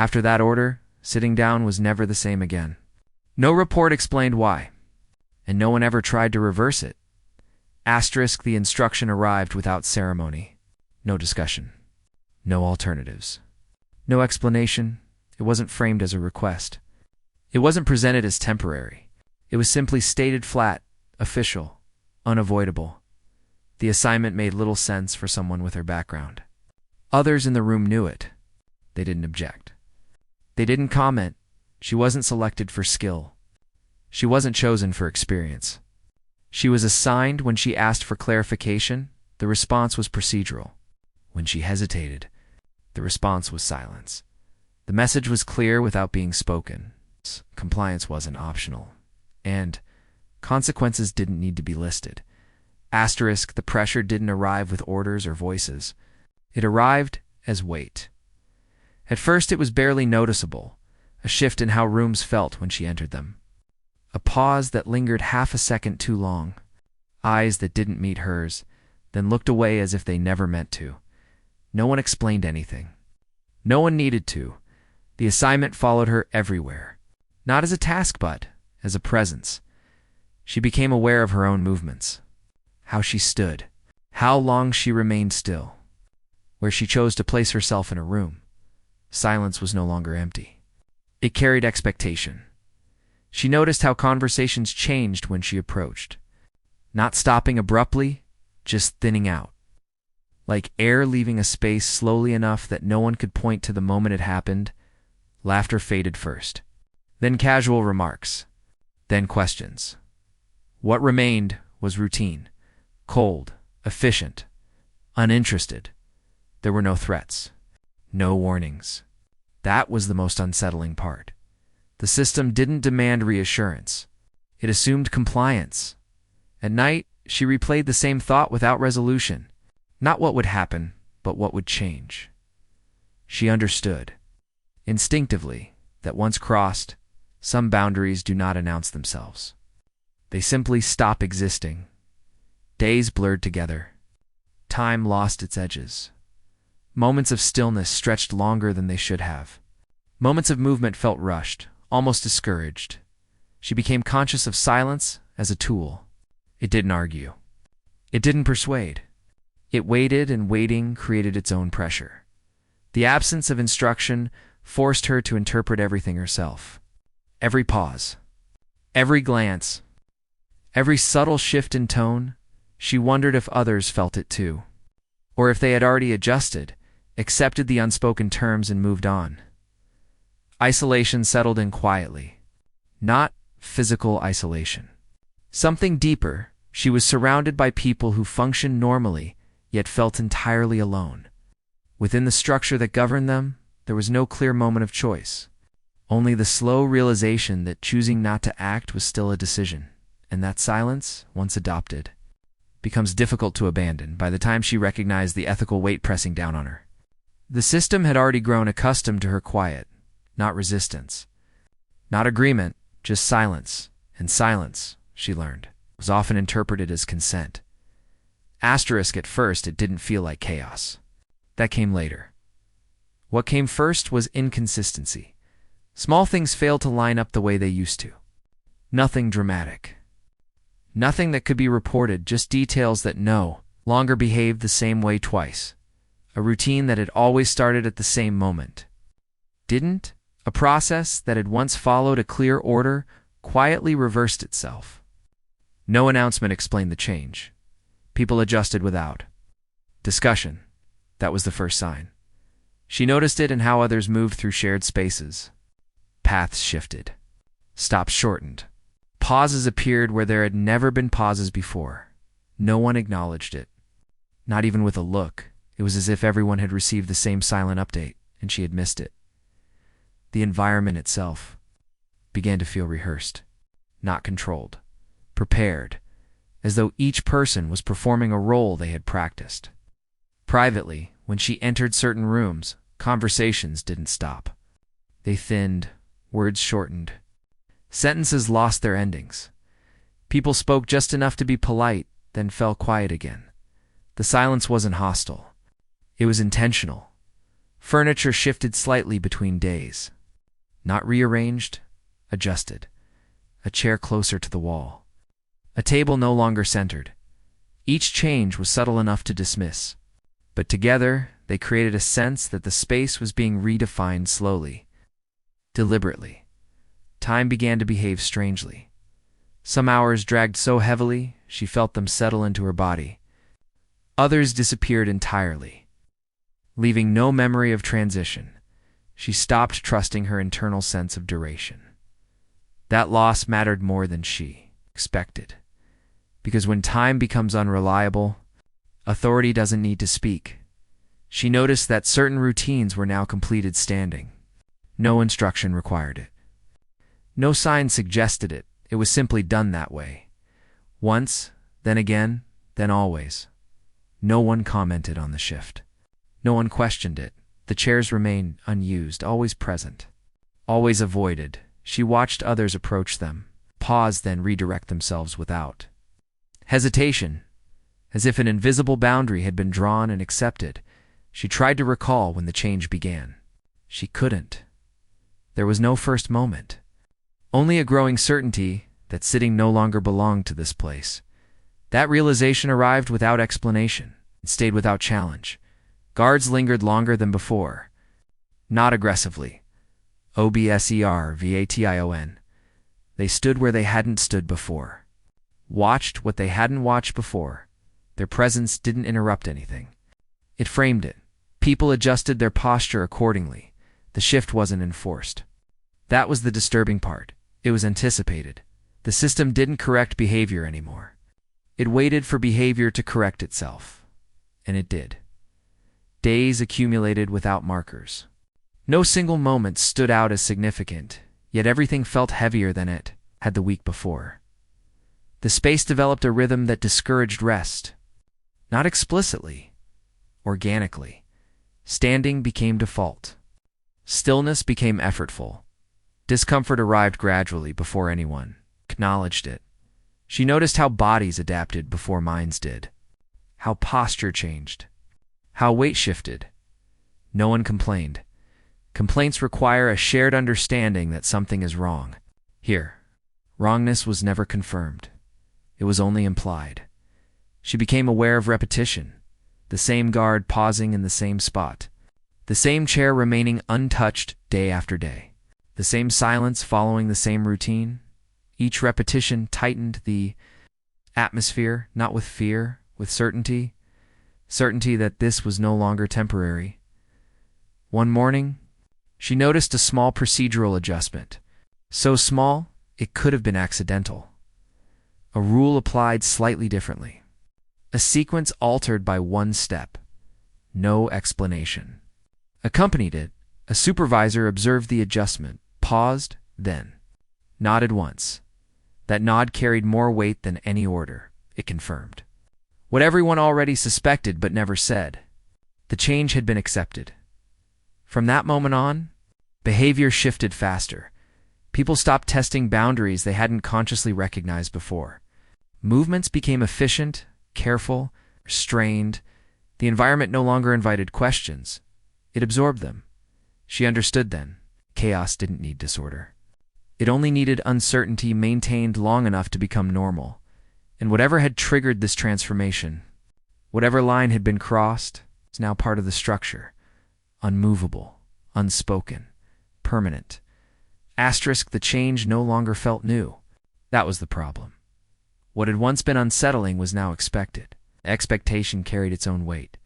After that order, sitting down was never the same again. No report explained why, and no one ever tried to reverse it. Asterisk, the instruction arrived without ceremony. No discussion. No alternatives. No explanation. It wasn't framed as a request. It wasn't presented as temporary. It was simply stated flat, official, unavoidable. The assignment made little sense for someone with her background. Others in the room knew it. They didn't object. They didn't comment. She wasn't selected for skill. She wasn't chosen for experience. She was assigned when she asked for clarification. The response was procedural. When she hesitated, the response was silence. The message was clear without being spoken. Compliance wasn't optional. And consequences didn't need to be listed. Asterisk, the pressure didn't arrive with orders or voices. It arrived as weight. At first it was barely noticeable, a shift in how rooms felt when she entered them. A pause that lingered half a second too long. Eyes that didn't meet hers, then looked away as if they never meant to. No one explained anything. No one needed to. The assignment followed her everywhere. Not as a task, but as a presence. She became aware of her own movements. How she stood. How long she remained still. Where she chose to place herself in a room. Silence was no longer empty. It carried expectation. She noticed how conversations changed when she approached. Not stopping abruptly, just thinning out. Like air leaving a space slowly enough that no one could point to the moment it happened. Laughter faded first. Then casual remarks. Then questions. What remained was routine. Cold, efficient, uninterested. There were no threats. No warnings. That was the most unsettling part. The system didn't demand reassurance. It assumed compliance. At night, she replayed the same thought without resolution. Not what would happen, but what would change. She understood, instinctively, that once crossed, some boundaries do not announce themselves. They simply stop existing. Days blurred together. Time lost its edges. Moments of stillness stretched longer than they should have. Moments of movement felt rushed, almost discouraged. She became conscious of silence as a tool. It didn't argue. It didn't persuade. It waited, and waiting created its own pressure. The absence of instruction forced her to interpret everything herself. Every pause, every glance, every subtle shift in tone, she wondered if others felt it too. Or if they had already adjusted, accepted the unspoken terms and moved on. Isolation settled in quietly. Not physical isolation. Something deeper. She was surrounded by people who functioned normally, yet felt entirely alone. Within the structure that governed them, there was no clear moment of choice. Only the slow realization that choosing not to act was still a decision, and that silence, once adopted, becomes difficult to abandon by the time she recognized the ethical weight pressing down on her. The system had already grown accustomed to her quiet, not resistance. Not agreement, just silence. And silence, she learned, was often interpreted as consent. Asterisk, at first, it didn't feel like chaos. That came later. What came first was inconsistency. Small things failed to line up the way they used to. Nothing dramatic. Nothing that could be reported, just details that no longer behaved the same way twice. A routine that had always started at the same moment. Didn't? A process that had once followed a clear order quietly reversed itself. No announcement explained the change. People adjusted without discussion. That was the first sign. She noticed it in how others moved through shared spaces. Paths shifted. Stops shortened. Pauses appeared where there had never been pauses before. No one acknowledged it. Not even with a look. It was as if everyone had received the same silent update, and she had missed it. The environment itself began to feel rehearsed, not controlled, prepared, as though each person was performing a role they had practiced. Privately, when she entered certain rooms, conversations didn't stop. They thinned, words shortened. Sentences lost their endings. People spoke just enough to be polite, then fell quiet again. The silence wasn't hostile. It was intentional. Furniture shifted slightly between days. Not rearranged, adjusted. A chair closer to the wall. A table no longer centered. Each change was subtle enough to dismiss. But together, they created a sense that the space was being redefined slowly, deliberately. Time began to behave strangely. Some hours dragged so heavily, she felt them settle into her body. Others disappeared entirely, leaving no memory of transition. She stopped trusting her internal sense of duration. That loss mattered more than she expected. Because when time becomes unreliable, authority doesn't need to speak. She noticed that certain routines were now completed standing. No instruction required it. No sign suggested it. It was simply done that way. Once, then again, then always. No one commented on the shift. No one questioned it. The chairs remained unused, always present, always avoided. She watched others approach them, pause, then redirect themselves without hesitation, as if an invisible boundary had been drawn and accepted. She tried to recall when the change began. She couldn't. There was no first moment. Only a growing certainty that sitting no longer belonged to this place. That realization arrived without explanation. It stayed without challenge. Guards lingered longer than before. Not aggressively. Observation. They stood where they hadn't stood before. Watched what they hadn't watched before. Their presence didn't interrupt anything. It framed it. People adjusted their posture accordingly. The shift wasn't enforced. That was the disturbing part. It was anticipated. The system didn't correct behavior anymore. It waited for behavior to correct itself. And it did. Days accumulated without markers. No single moment stood out as significant, yet everything felt heavier than it had the week before. The space developed a rhythm that discouraged rest. Not explicitly, organically. Standing became default. Stillness became effortful. Discomfort arrived gradually before anyone acknowledged it. She noticed how bodies adapted before minds did. How posture changed. How weight shifted. No one complained. Complaints require a shared understanding that something is wrong. Here, wrongness was never confirmed. It was only implied. She became aware of repetition. The same guard pausing in the same spot. The same chair remaining untouched day after day. The same silence following the same routine. Each repetition tightened the atmosphere, not with fear, with certainty. Certainty that this was no longer temporary. One morning, she noticed a small procedural adjustment. So small, it could have been accidental. A rule applied slightly differently. A sequence altered by one step. No explanation. Accompanied it, a supervisor observed the adjustment, paused, then nodded once. That nod carried more weight than any order. It confirmed what everyone already suspected but never said. The change had been accepted. From that moment on, behavior shifted faster. People stopped testing boundaries they hadn't consciously recognized before. Movements became efficient, careful, restrained. The environment no longer invited questions. It absorbed them. She understood then. Chaos didn't need disorder. It only needed uncertainty maintained long enough to become normal. And whatever had triggered this transformation, whatever line had been crossed, is now part of the structure. Unmovable, unspoken, permanent. The change no longer felt new. That was the problem. What had once been unsettling was now expected. Expectation carried its own weight.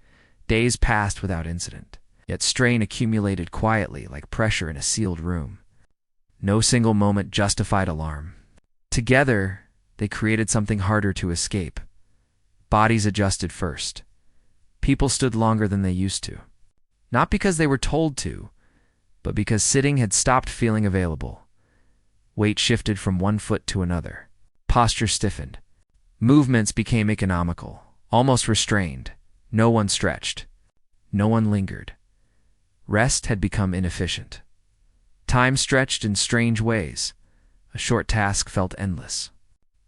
Days passed without incident, yet strain accumulated quietly like pressure in a sealed room. No single moment justified alarm. Together, they created something harder to escape. Bodies adjusted first. People stood longer than they used to. Not because they were told to, but because sitting had stopped feeling available. Weight shifted from one foot to another. Posture stiffened. Movements became economical, almost restrained. No one stretched. No one lingered. Rest had become inefficient. Time stretched in strange ways. A short task felt endless.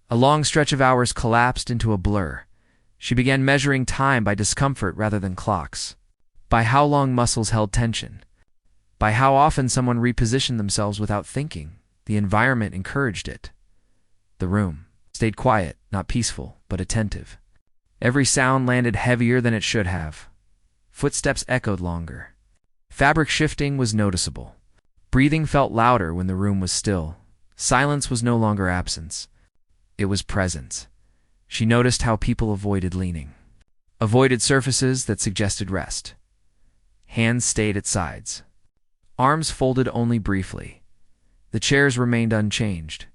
A long stretch of hours collapsed into a blur. She began measuring time by discomfort rather than clocks. by how long muscles held tension, by how often someone repositioned themselves without thinking. The environment encouraged it. The room stayed quiet, not peaceful, but attentive. Every sound landed heavier than it should have. Footsteps echoed longer. Fabric shifting was noticeable. Breathing felt louder when the room was still. Silence was no longer absence. It was presence. She noticed how people avoided leaning, avoided surfaces that suggested rest. Hands stayed at sides. Arms folded only briefly. The chairs remained unchanged,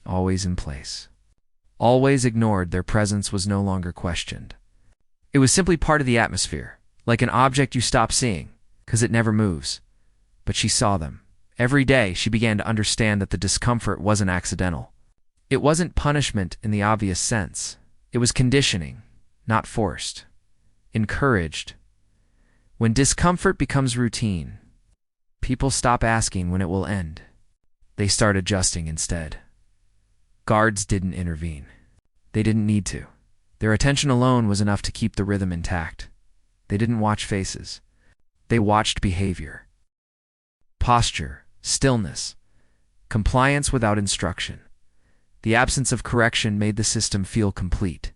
always in place. Always ignored, their presence was no longer questioned. It was simply part of the atmosphere, like an object you stop seeing, because it never moves. But she saw them. Every day she began to understand that the discomfort wasn't accidental. It wasn't punishment in the obvious sense. It was conditioning, not forced. Encouraged. When discomfort becomes routine, people stop asking when it will end. They start adjusting instead. Guards didn't intervene. They didn't need to. Their attention alone was enough to keep the rhythm intact. They didn't watch faces. They watched behavior. Posture, stillness, compliance without instruction. The absence of correction made the system feel complete.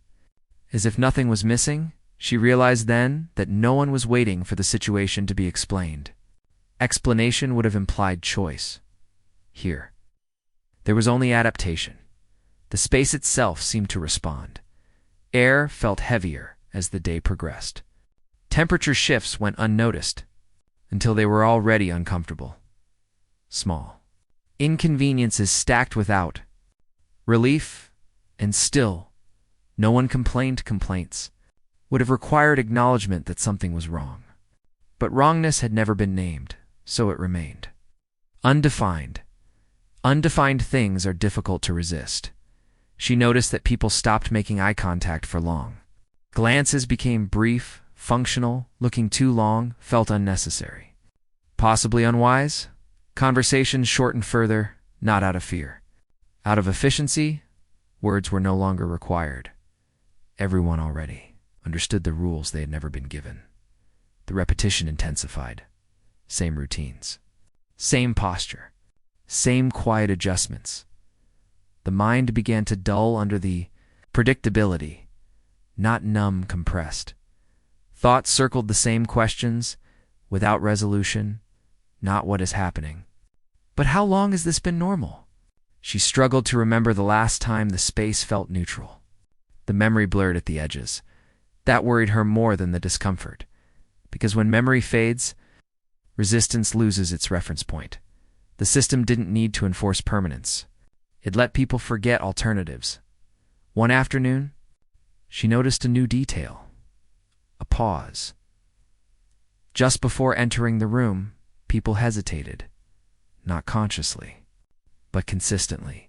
As if nothing was missing, she realized then that no one was waiting for the situation to be explained. Explanation would have implied choice. Here, there was only adaptation. The space itself seemed to respond. Air felt heavier as the day progressed. Temperature shifts went unnoticed until they were already uncomfortable. Small inconveniences stacked without relief, and still, no one complained. Complaints would have required acknowledgement that something was wrong. But wrongness had never been named, so it remained. Undefined. Undefined things are difficult to resist. She noticed that people stopped making eye contact for long. Glances became brief, functional, looking too long felt unnecessary. Possibly unwise? Conversations shortened further, not out of fear. Out of efficiency, words were no longer required. Everyone already understood the rules they had never been given. The repetition intensified. Same routines. Same posture. Same quiet adjustments. The mind began to dull under the predictability, not numb, compressed. Thoughts circled the same questions, without resolution, not what is happening. But how long has this been normal? She struggled to remember the last time the space felt neutral. The memory blurred at the edges. That worried her more than the discomfort, because when memory fades, resistance loses its reference point. The system didn't need to enforce permanence. It let people forget alternatives. One afternoon, she noticed a new detail. A pause. Just before entering the room, people hesitated. Not consciously, but consistently.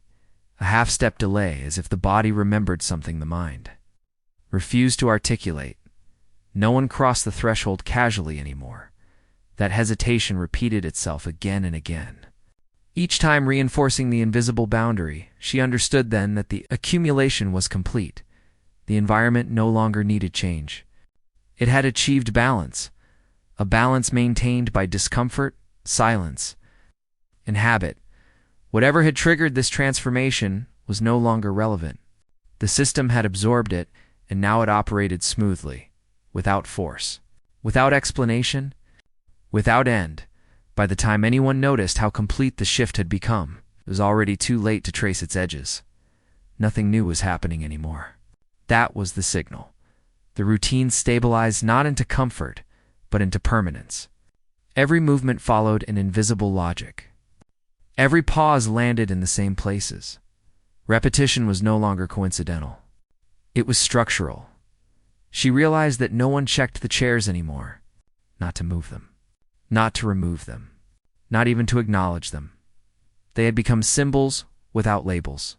A half-step delay, as if the body remembered something the mind refused to articulate. No one crossed the threshold casually anymore. That hesitation repeated itself again and again. Each time reinforcing the invisible boundary, she understood then that the accumulation was complete. The environment no longer needed change. It had achieved balance, a balance maintained by discomfort, silence, and habit. Whatever had triggered this transformation was no longer relevant. The system had absorbed it, and now it operated smoothly, without force, without explanation, without end. By the time anyone noticed how complete the shift had become, it was already too late to trace its edges. Nothing new was happening anymore. That was the signal. The routine stabilized not into comfort, but into permanence. Every movement followed an invisible logic. Every pause landed in the same places. Repetition was no longer coincidental. It was structural. She realized that no one checked the chairs anymore, not to move them, not to remove them, not even to acknowledge them. They had become symbols without labels.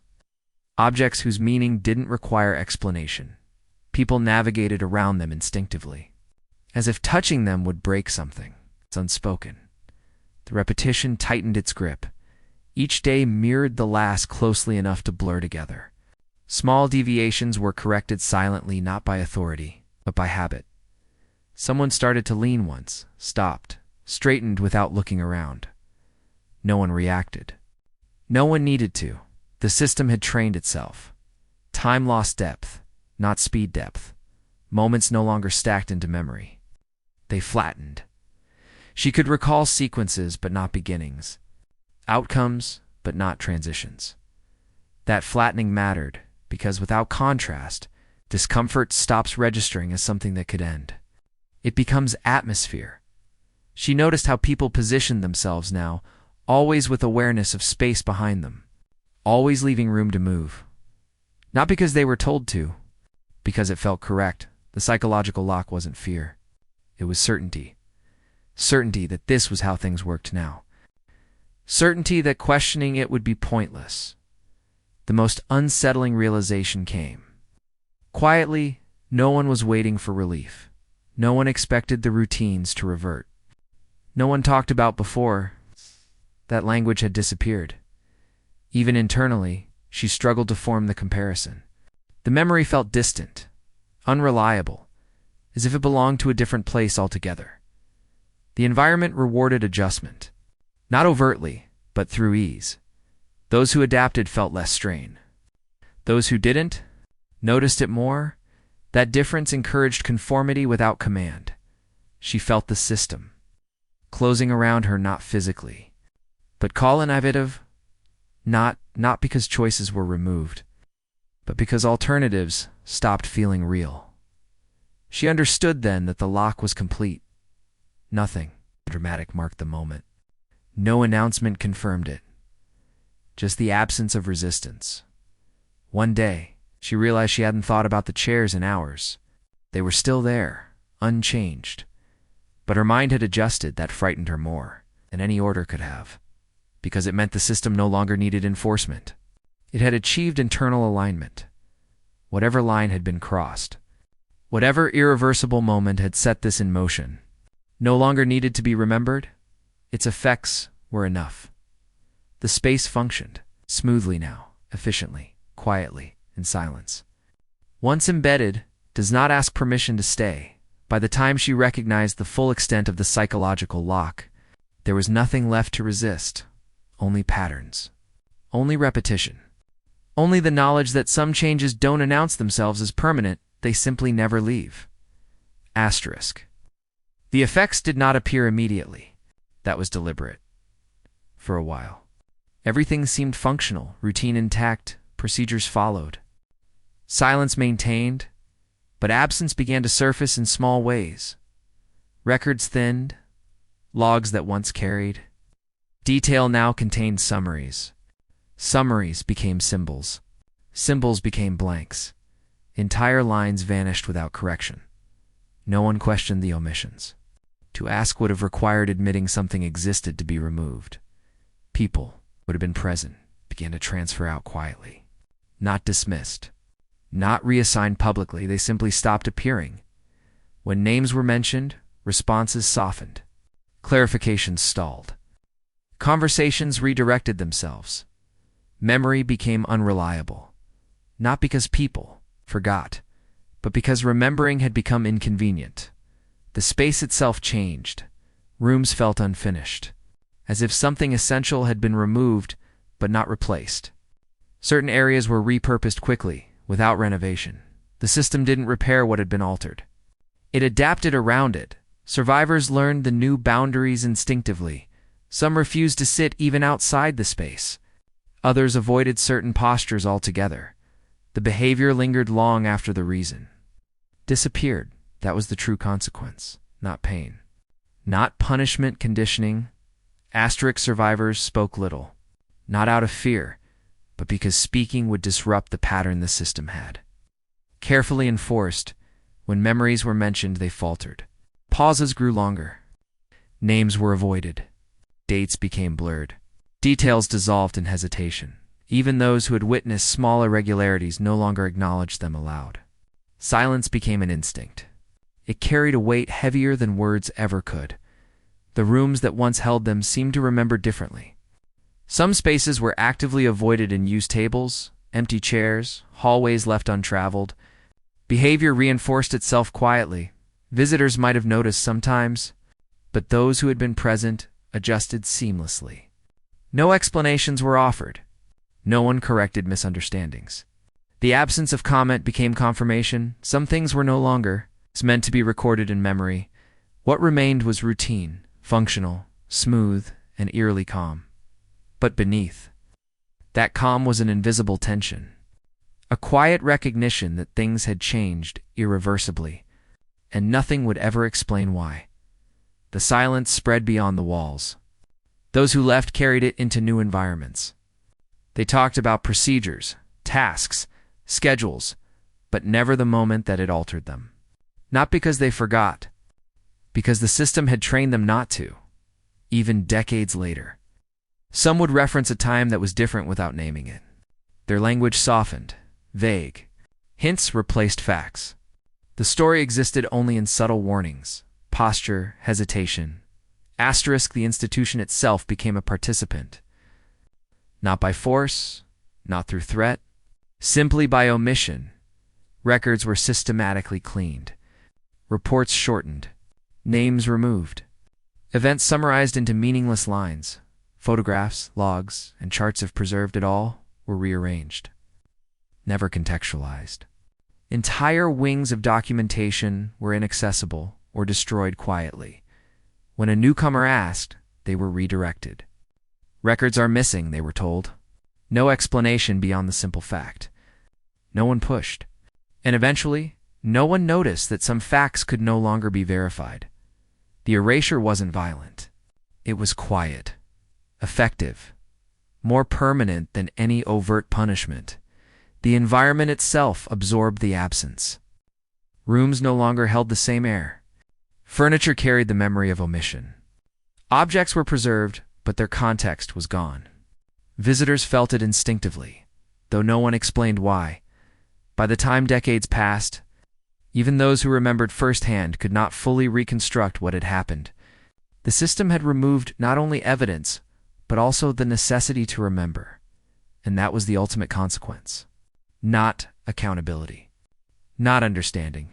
Objects whose meaning didn't require explanation. People navigated around them instinctively, as if touching them would break something. It's unspoken. The repetition tightened its grip. Each day mirrored the last closely enough to blur together. Small deviations were corrected silently, not by authority, but by habit. Someone started to lean once, stopped, straightened without looking around. No one reacted. No one needed to. The system had trained itself. Time lost depth, not speed depth. Moments no longer stacked into memory. They flattened. She could recall sequences but not beginnings. Outcomes but not transitions. That flattening mattered because without contrast, discomfort stops registering as something that could end. It becomes atmosphere. She noticed how people positioned themselves now, always with awareness of space behind them, always leaving room to move. Not because they were told to, because it felt correct. The psychological lock wasn't fear. It was certainty. Certainty that this was how things worked now. Certainty that questioning it would be pointless. The most unsettling realization came. Quietly, no one was waiting for relief. No one expected the routines to revert. No one talked about before. That language had disappeared. Even internally, she struggled to form the comparison. The memory felt distant, unreliable, as if it belonged to a different place altogether. The environment rewarded adjustment, not overtly, but through ease. Those who adapted felt less strain. Those who didn't noticed it more. That difference encouraged conformity without command. She felt the system, closing around her not physically, but innovative, not because choices were removed, but because alternatives stopped feeling real. She understood then that the lock was complete. Nothing dramatic marked the moment. No announcement confirmed it. Just the absence of resistance. One day, she realized she hadn't thought about the chairs in hours. They were still there, unchanged. But her mind had adjusted. That frightened her more than any order could have, because it meant the system no longer needed enforcement. It had achieved internal alignment. Whatever line had been crossed, whatever irreversible moment had set this in motion, no longer needed to be remembered. Its effects were enough. The space functioned smoothly now, efficiently, quietly, in silence. Once embedded, does not ask permission to stay. By the time she recognized the full extent of the psychological lock, there was nothing left to resist. Only patterns. Only repetition. Only the knowledge that some changes don't announce themselves as permanent, they simply never leave. Asterisk. The effects did not appear immediately. That was deliberate. For a while, everything seemed functional, routine intact, procedures followed. Silence maintained, but absence began to surface in small ways. Records thinned, logs that once carried. Detail now contained summaries. Summaries became symbols. Symbols became blanks. Entire lines vanished without correction. No one questioned the omissions. To ask would have required admitting something existed to be removed. People would have been present, began to transfer out quietly. Not dismissed. Not reassigned publicly, they simply stopped appearing. When names were mentioned, responses softened. Clarifications stalled. Conversations redirected themselves. Memory became unreliable. Not because people forgot, but because remembering had become inconvenient. The space itself changed. Rooms felt unfinished, as if something essential had been removed but not replaced. Certain areas were repurposed quickly, without renovation. The system didn't repair what had been altered. It adapted around it. Survivors learned the new boundaries instinctively. Some refused to sit even outside the space. Others avoided certain postures altogether. The behavior lingered long after the reason. Disappeared. That was the true consequence, not pain. Not punishment conditioning. Asterisk survivors spoke little. Not out of fear, but because speaking would disrupt the pattern the system had. Carefully enforced, when memories were mentioned, they faltered. Pauses grew longer. Names were avoided. Dates became blurred. Details dissolved in hesitation. Even those who had witnessed small irregularities no longer acknowledged them aloud. Silence became an instinct. It carried a weight heavier than words ever could. The rooms that once held them seemed to remember differently. Some spaces were actively avoided in used tables, empty chairs, hallways left untraveled. Behavior reinforced itself quietly, Visitors might have noticed sometimes, but those who had been present adjusted seamlessly. No explanations were offered. No one corrected misunderstandings. The absence of comment became confirmation. Some things were no longer meant to be recorded in memory. What remained was routine, functional, smooth, and eerily calm. But beneath that calm was an invisible tension, a quiet recognition that things had changed irreversibly, and nothing would ever explain why. The silence spread beyond the walls. Those who left carried it into new environments. They talked about procedures, tasks, schedules, but never the moment that it altered them. Not because they forgot, because the system had trained them not to, even decades later. Some would reference a time that was different without naming it. Their language softened, vague. Hints replaced facts. The story existed only in subtle warnings, posture, hesitation. Asterisk, the institution itself became a participant. Not by force, not through threat, simply by omission. Records were systematically cleaned, reports shortened, names removed, events summarized into meaningless lines. Photographs, logs, and charts, if preserved at all, were rearranged, never contextualized. Entire wings of documentation were inaccessible or destroyed quietly. When a newcomer asked, they were redirected. Records are missing, they were told. No explanation beyond the simple fact. No one pushed. And eventually, no one noticed that some facts could no longer be verified. The erasure wasn't violent. It was quiet, effective, more permanent than any overt punishment. The environment itself absorbed the absence. Rooms no longer held the same air. Furniture carried the memory of omission. Objects were preserved, but their context was gone. Visitors felt it instinctively, though no one explained why. By the time decades passed, even those who remembered firsthand could not fully reconstruct what had happened. The system had removed not only evidence, but also the necessity to remember, and that was the ultimate consequence. Not accountability, not understanding,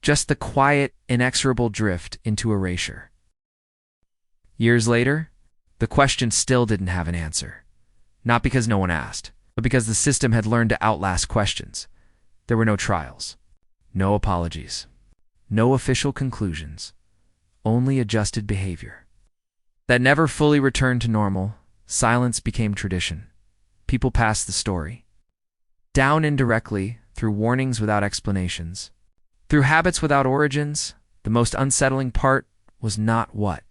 just the quiet, inexorable drift into erasure. Years later, the question still didn't have an answer. Not because no one asked, but because the system had learned to outlast questions. There were no trials, no apologies, no official conclusions, only adjusted behavior. That never fully returned to normal. Silence became tradition. People passed the story down indirectly, through warnings without explanations, through habits without origins. The most unsettling part was not what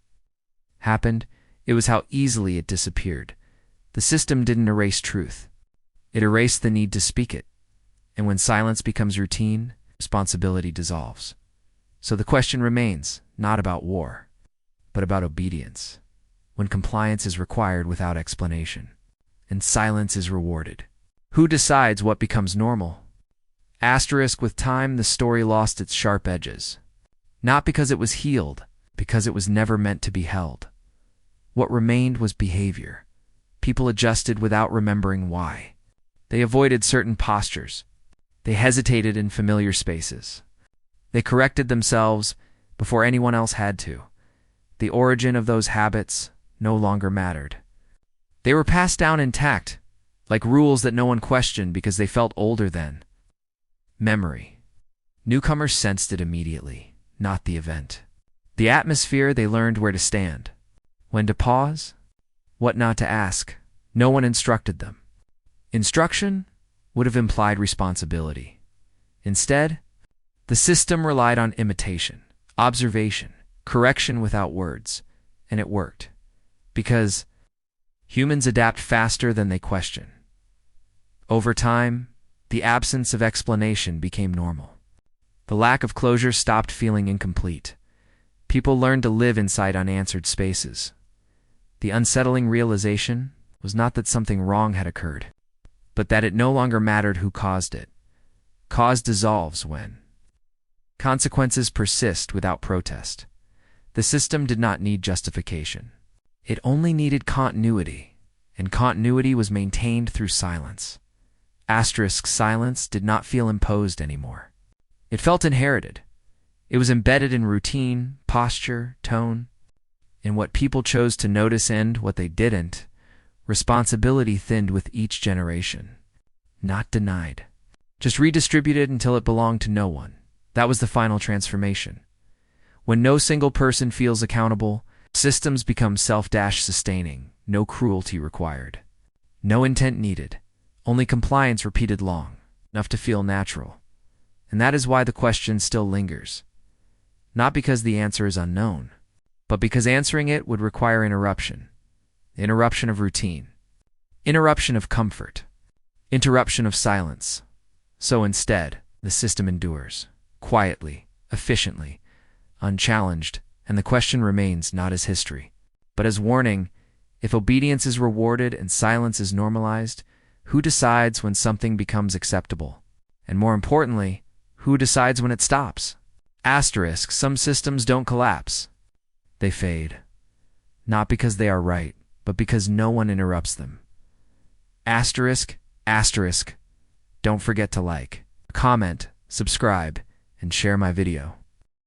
happened, it was how easily it disappeared. The system didn't erase truth. It erased the need to speak it. And when silence becomes routine, responsibility dissolves. So the question remains, not about war, but about obedience. When compliance is required without explanation, and silence is rewarded. Who decides what becomes normal? Asterisk, with time, the story lost its sharp edges. Not because it was healed, because it was never meant to be held. What remained was behavior. People adjusted without remembering why. They avoided certain postures. They hesitated in familiar spaces. They corrected themselves before anyone else had to. The origin of those habits no longer mattered. They were passed down intact, like rules that no one questioned because they felt older then. Memory. Newcomers sensed it immediately, not the event. The atmosphere, they learned where to stand, when to pause, what not to ask. No one instructed them. Instruction would have implied responsibility. Instead, the system relied on imitation, observation, correction without words, and it worked. Because humans adapt faster than they question. Over time, the absence of explanation became normal. The lack of closure stopped feeling incomplete. People learned to live inside unanswered spaces. The unsettling realization was not that something wrong had occurred, but that it no longer mattered who caused it. Cause dissolves when consequences persist without protest. The system did not need justification. It only needed continuity, and continuity was maintained through silence. Asterisk, silence did not feel imposed anymore. It felt inherited. It was embedded in routine, posture, tone, in what people chose to notice and what they didn't. Responsibility thinned with each generation. Not denied. Just redistributed until it belonged to no one. That was the final transformation. When no single person feels accountable, systems become self-sustaining, no cruelty required. No intent needed, only compliance repeated long, enough to feel natural. And that is why the question still lingers. Not because the answer is unknown, but because answering it would require interruption. Interruption of routine. Interruption of comfort. Interruption of silence. So instead, the system endures, quietly, efficiently, unchallenged, and the question remains not as history, but as warning. If obedience is rewarded and silence is normalized, who decides when something becomes acceptable? And more importantly, who decides when it stops? Asterisk, some systems don't collapse. They fade. Not because they are right, but because no one interrupts them. Asterisk, asterisk. Don't forget to like, comment, subscribe, and share my video.